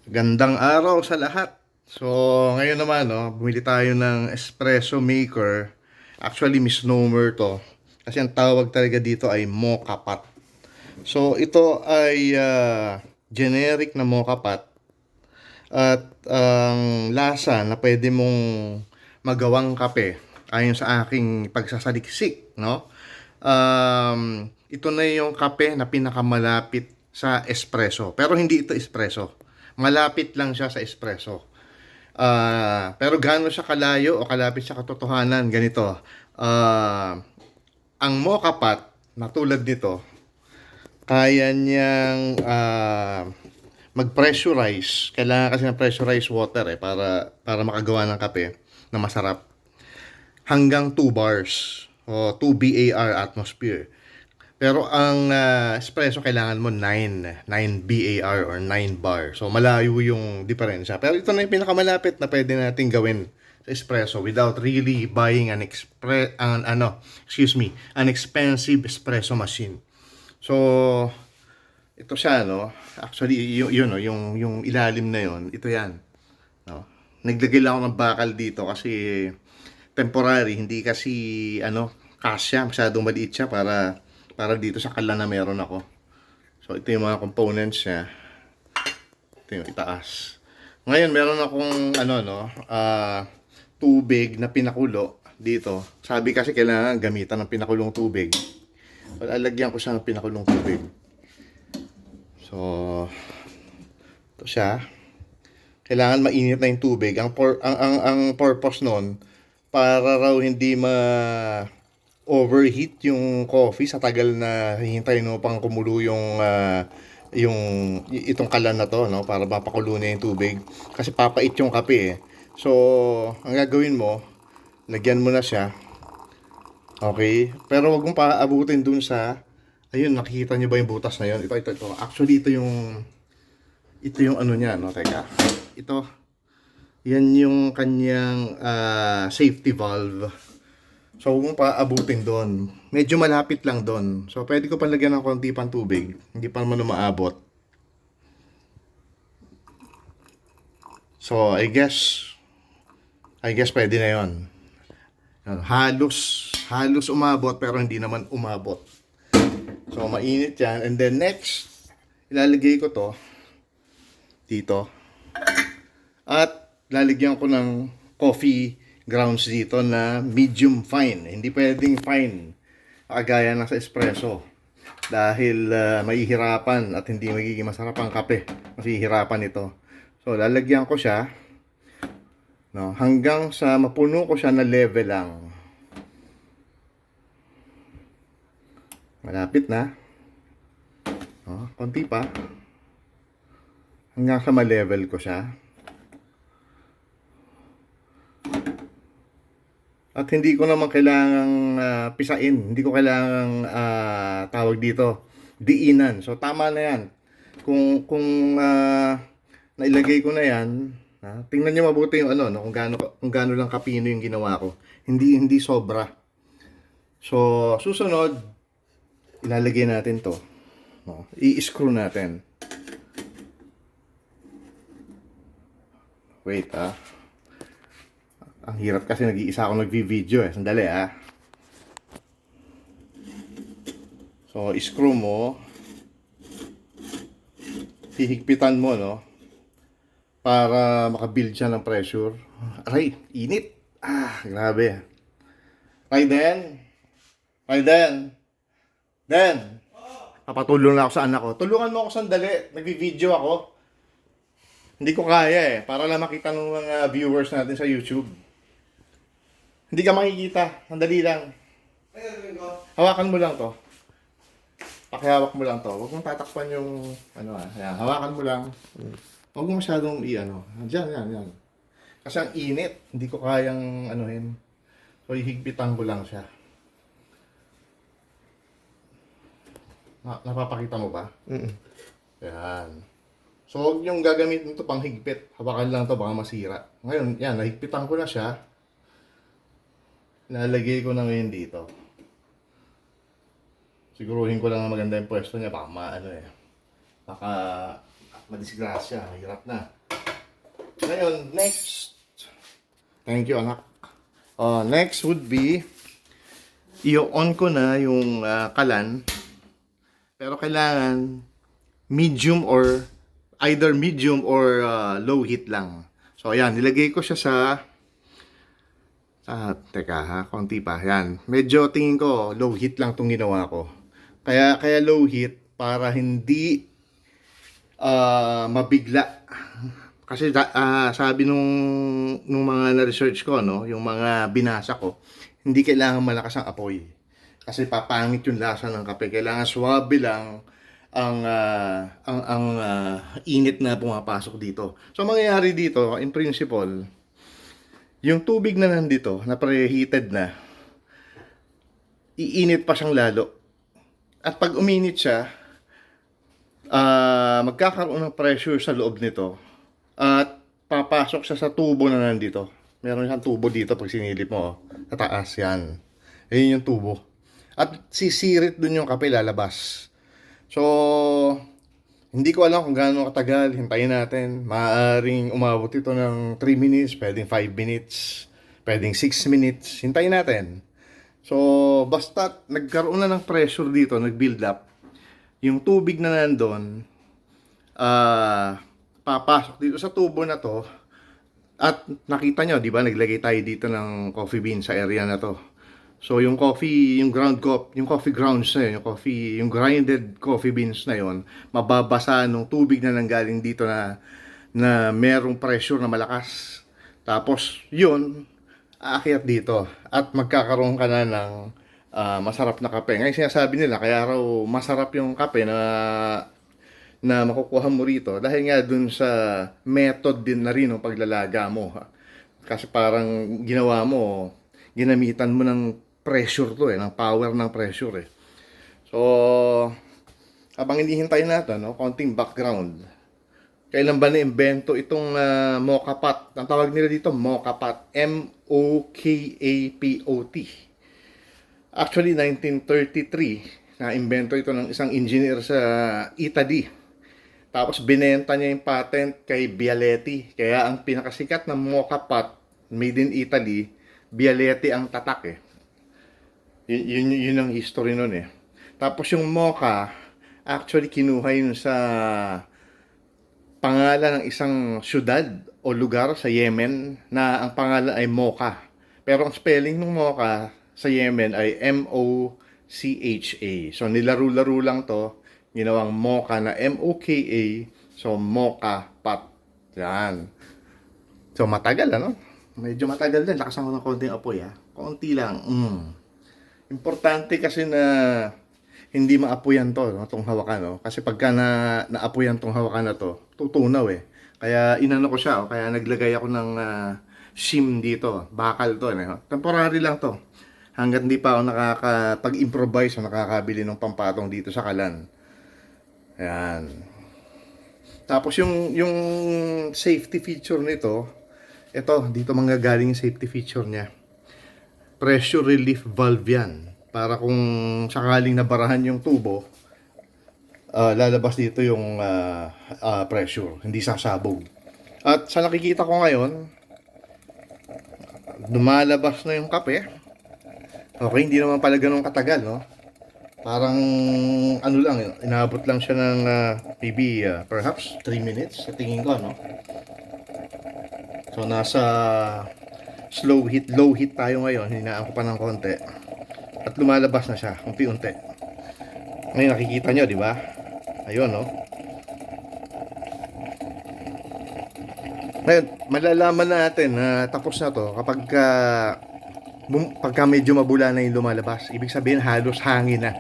Gandang araw sa lahat. So, ngayon naman, no, bumili tayo ng espresso maker. Actually, misnomer to. Kasi ang tawag talaga dito ay mocha pot. So, ito ay generic na mocha pot. At ang lasa na pwede mong magawang kape ayon sa aking pagsasaliksik, no? Ito na yung kape na pinakamalapit sa espresso. Pero hindi ito espresso. Malapit lang siya sa espresso. Pero gaano siya kalayo o kalapit sa katotohanan, ganito. Ang mocha pot, na tulad nito, kaya niyang mag-pressurize. Kailangan kasi ng pressurized water para makagawa ng kape na masarap. Hanggang 2 bars o 2 bar atmosphere. Pero ang espresso kailangan mo 9 bar or 9 bar. So malayo yung diferensya. Pero ito na yung pinakamalapit na pwede nating gawin sa espresso without really buying an expensive espresso machine. So ito siya, no. Actually yun no, yung ilalim na yun, ito yan, no. Naglagay lang ako ng bakal dito kasi temporary, hindi kasi kasya, masyadong maliit siya para dito sa kalan na meron ako. So ito yung mga components niya. Ito yung itaas. Ngayon meron akong tubig na pinakulo dito. Sabi kasi kailangan gamitan ng pinakulong tubig. So lalagyan ko siya ng pinakulong tubig. So ito siya. Kailangan mainit na yung tubig. Ang purpose nun, para raw hindi overheat yung coffee sa tagal na hihintayin mo pang kumulo itong kalan na to, no, para mapakulo na yung tubig kasi papait yung kape eh. So ang gagawin mo, lagyan mo na siya, okay, pero wag mong paabutin dun sa, ayun, nakikita niyo ba yung butas na yun? Ito actually ito yung ano niya, no, teka, ito yan yung kanyang safety valve. So, huwag mong paabutin doon. Medyo malapit lang doon. So, pwede ko palagyan ng konti pang tubig. Hindi pa naman umaabot. So, I guess pwede na yon. Halos umabot pero hindi naman umabot. So, mainit yan. And then next, ilalagay ko to dito. At lalagyan ko ng coffee grounds dito na medium fine. Hindi pwedeng fine kagaya ng sa espresso. Dahil mahihirapan at hindi magiging masarap ang kape. Masihirapan ito. So lalagyan ko siya, no, hanggang sa mapuno ko siya na level lang. Malapit na. No, konti pa. Hanggang sa ma-level ko siya. At hindi ko naman kailangang pisain. Hindi ko kailangang tawag dito, diinan. So tama na yan. Kung nailagay ko na yan, tingnan niyo mabuti yung no, kung gaano lang kapino yung ginawa ko. Hindi sobra. So susunod, ilalagay natin to. No, i-screw natin. Wait Ang hirap kasi nag-iisa ako nagvi-video eh. Sandali So, screw mo. Hihigpitan mo, no? Para makabuild siya ng pressure. Aray, init. Grabe. Raiden. Papatulong na ako sa anak ko. Tulungan mo ako sandali. Nagvi-video ako. Hindi ko kaya eh. Para lang makita ng mga viewers natin sa YouTube. Hindi ka makikita. Sandali lang. Hawakan mo lang to. Pakihawak mo lang to. Huwag mong tatakpan yung Ayan. Hawakan mo lang. Huwag mo masyadong Diyan. Kasi ang init. Hindi ko kayang anuhin. So ihigpitan ko lang siya. Napapakita mo ba? Ayan. So huwag niyong gagamitin ito pang higpit. Hawakan lang to, baka masira. Ngayon, yan, nahigpitan ko na siya. Lalagay ko na ngayon dito. Siguruhin ko lang na maganda yung pwesto niya. Baka madisgrasya, mahirap na. Ngayon, next. Thank you, anak. Next would be, i-on ko na yung kalan. Pero kailangan medium or either medium or low heat lang. So, ayan, nilagay ko siya sa teka ha, konti pa. Yan. Medyo tingin ko low heat lang tong ginawa ko. Kaya low heat para hindi mabigla. Kasi sabi nung mga na-research ko, no, yung mga binasa ko, hindi kailangan malakas ang apoy. Kasi papangit yung lasa ng kape. Kailangan swabe lang ang init na pumapasok dito. So, mangyayari dito, in principle, yung tubig na nandito, na preheated na, iinit pa siyang lalo. At pag uminit siya, magkakaroon ng pressure sa loob nito. At papasok siya sa tubo na nandito. Meron siyang tubo dito pag sinilip mo. Sa taas yan. Ayun yung tubo. At sisirit dun yung kape lalabas. So, hindi ko alam kung gaano katagal. Hintayin natin. Maaaring umabot ito ng 3 minutes. Pwedeng 5 minutes. Pwedeng 6 minutes. Hintayin natin. So, basta nagkaroon na ng pressure dito, nag-build up. Yung tubig na nandun, papasok dito sa tubo na to. At nakita nyo, di ba, naglagay tayo dito ng coffee bean sa area na to. So, yung coffee, yung coffee grounds na yun, yung grinded coffee beans na yun, mababasa ng tubig na nanggaling dito na merong pressure na malakas. Tapos, yun, aakyat dito. At magkakaroon ka na ng masarap na kape. Ngayon sinasabi nila, kaya raw masarap yung kape na makukuha mo rito dahil nga dun sa method din na rin ng paglalaga mo. Kasi parang ginamitan mo ng pressure to ng power ng pressure So, habang hinihintay natin, no, konting background. Kailan ba na-invento itong mocha pot? Ang tawag nila dito, mocha pot. M-O-K-A-P-O-T. Actually, 1933, na-invento ito ng isang engineer sa Italy. Tapos, binenta niya yung patent kay Bialetti. Kaya, ang pinakasikat na mocha pot, made in Italy, Bialetti ang tatak Yun ang history nun Tapos, yung mocha, actually, kinuha yun sa pangalan ng isang syudad o lugar sa Yemen na ang pangalan ay Mocha. Pero ang spelling ng Mocha sa Yemen ay M-O-C-H-A. So nilaro-laro lang to, ginawang Mocha na M-O-K-A, so Mocha pot. Yan. So matagal Medyo matagal din. Lakasan ko ng konting apoy Konti lang. Importante kasi na hindi maapuyan to, no, tong hawakan, Kasi pagka naapuyan tong hawakan na to, tutunaw Kaya inano ko siya, kaya naglagay ako ng shim dito, bakal to, Temporary lang to. Hanggat hindi pa ako nakakapag-improvise o nakakabili ng pampatong dito sa kalan. Ayan. Tapos yung safety feature nito, ito, dito manggagaling yung safety feature niya. Pressure relief valve yan. Para kung sakaling nabarahan yung tubo, lalabas dito yung pressure, hindi sasabog. At sa nakikita ko ngayon, lumalabas na yung kape. Okay, hindi naman pala ganun katagal, no? Parang ano lang, inabot lang siya ng maybe perhaps 3 minutes sa tingin ko, no? So nasa low heat tayo ngayon, hinaan ko pa ng konti. At lumalabas na siya, unti-unti. Ngayon nakikita nyo, di ba? Ayun, no? Ngayon, malalaman natin na tapos na to kapag pagka medyo mabula na yung lumalabas. Ibig sabihin, halos hangin na.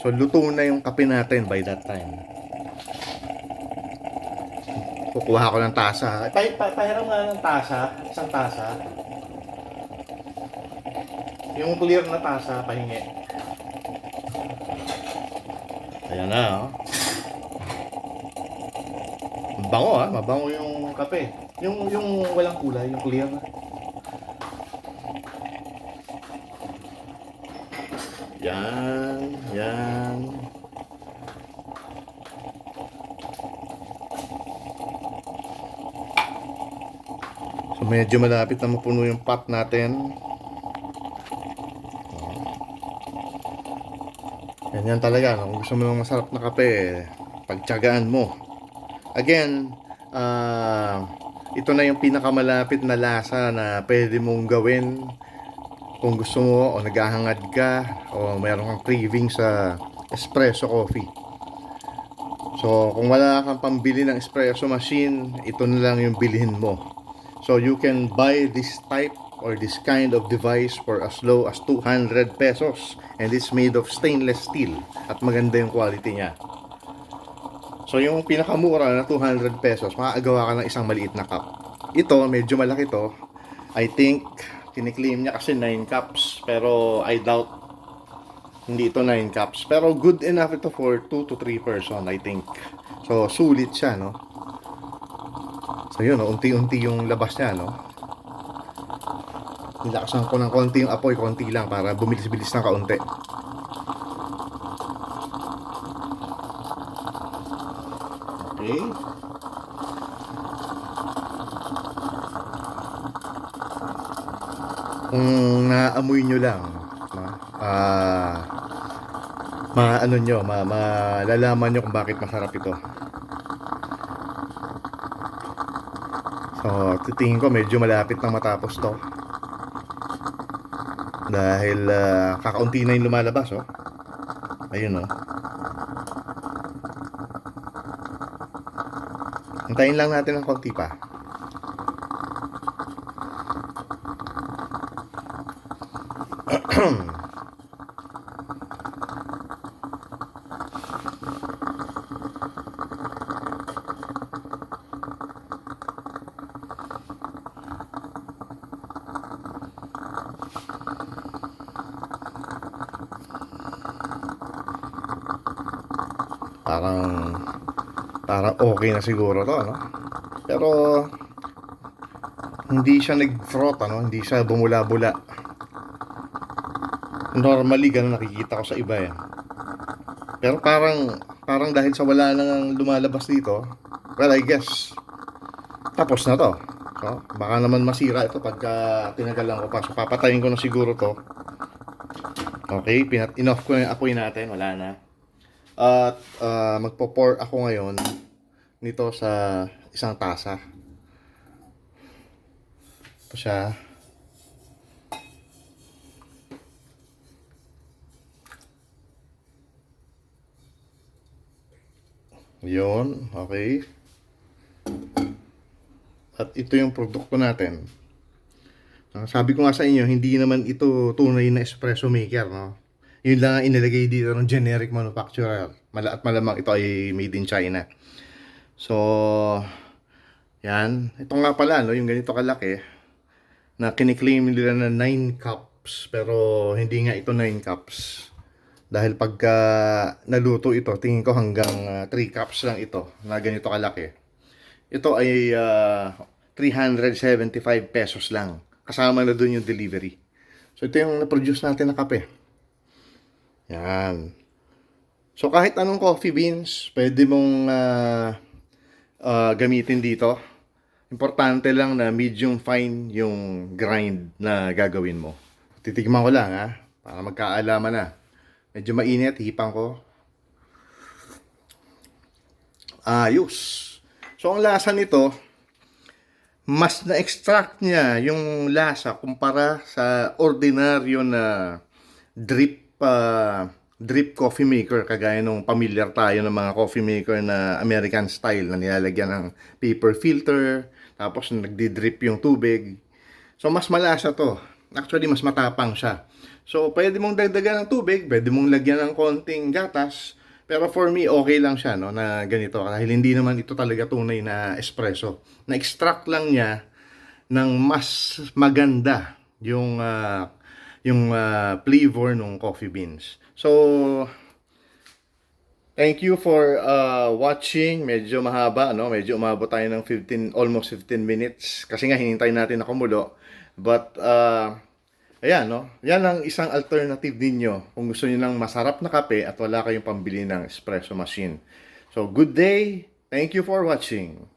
So, luto na yung kape natin by that time. Kukuha ko ng tasa. Pahiram nga ng tasa. Isang tasa. Yung clear na tasa, pahingi. Ayan na, Mabango, Mabango yung kape. Yung walang kulay, yung clear. Yan. Medyo malapit na mapuno yung pot natin. Ganyan talaga, no? Kung gusto mo ng masarap na kape, pagtiyagaan mo. Again, ito na yung pinakamalapit na lasa na pwede mong gawin kung gusto mo o naghahangad ka o mayroon kang craving sa espresso coffee. So, kung wala kang pambili ng espresso machine, ito na lang yung bilhin mo. So, you can buy this type or this kind of device for as low as 200 pesos. And it's made of stainless steel. At maganda yung quality niya. So, yung pinakamura na 200 pesos, makakagawa ka ng isang maliit na cup. Ito, medyo malaki to. I think, kiniklaim niya kasi 9 cups. Pero, I doubt hindi ito 9 cups. Pero, good enough ito for 2 to 3 person, I think. So, sulit siya, no? So, yun, no? Unti-unti yung labas niya, no? Nilakasan ko ng konti yung apoy, konti lang para bumilis-bilis ng kaunti. Okay. Kung naamoy nyo lang, maano nyo, malalaman nyo kung bakit masarap ito. So, titingin ko medyo malapit nang matapos to. Dahil kakaunti na yung lumalabas, oh. Ayun, oh. Hintayin lang natin ng konti pa. Parang okay na siguro to, no? Pero hindi siya nag-froth, ano? Hindi siya bumula-bula. Normally ganun nakikita ko sa iba, eh. Pero parang dahil sa wala nang lumalabas dito, well, I guess tapos na to. So, baka naman masira ito pagka tinagalan ko pa. So, papatayin ko na siguro to. Okay, inoff ko yung apoy natin, wala na. At magpo-pour ako ngayon nito sa isang tasa. Ito siya. Yun, okay. At ito yung produkto natin. Sabi ko nga sa inyo, hindi naman ito tunay na espresso maker, no? Yun lang ang inilagay dito ng generic manufacturer. At malamang ito ay made in China. So, yan. Ito nga pala, no, yung ganito kalaki, na kiniklaim nila na 9 cups. Pero hindi nga ito 9 cups. Dahil pagka naluto ito, tingin ko hanggang 3 cups lang ito, na ganito kalaki. Ito ay 375 pesos lang. Kasama na dun yung delivery. So, ito yung na-produce natin na kape. Yan. So, kahit anong coffee beans, pwede mong gamitin dito. Importante lang na medium fine yung grind na gagawin mo. Titigman ko lang, ha, para magkaalaman na. Medyo mainit, hipang ko. Ayos. So, ang lasa nito, mas na-extract niya yung lasa kumpara sa ordinaryo na drip coffee maker, kagaya nung familiar tayo ng mga coffee maker na American style na nilalagyan ng paper filter tapos nagdi-drip yung tubig. So mas malasa to. Actually mas matapang siya. So pwede mong dagdagan ng tubig, pwede mong lagyan ng konting gatas, pero for me okay lang siya, no, na ganito dahil hindi naman ito talaga tunay na espresso. Na-extract lang niya ng mas maganda yung flavor ng coffee beans. So, thank you for watching. Medyo mahaba, no? Medyo umabot tayo ng almost 15 minutes. Kasi nga, hinintay natin na kumulo. But, ayan, no? Yan ang isang alternative ninyo kung gusto niyo ng masarap na kape at wala kayong pambili ng espresso machine. So, good day. Thank you for watching.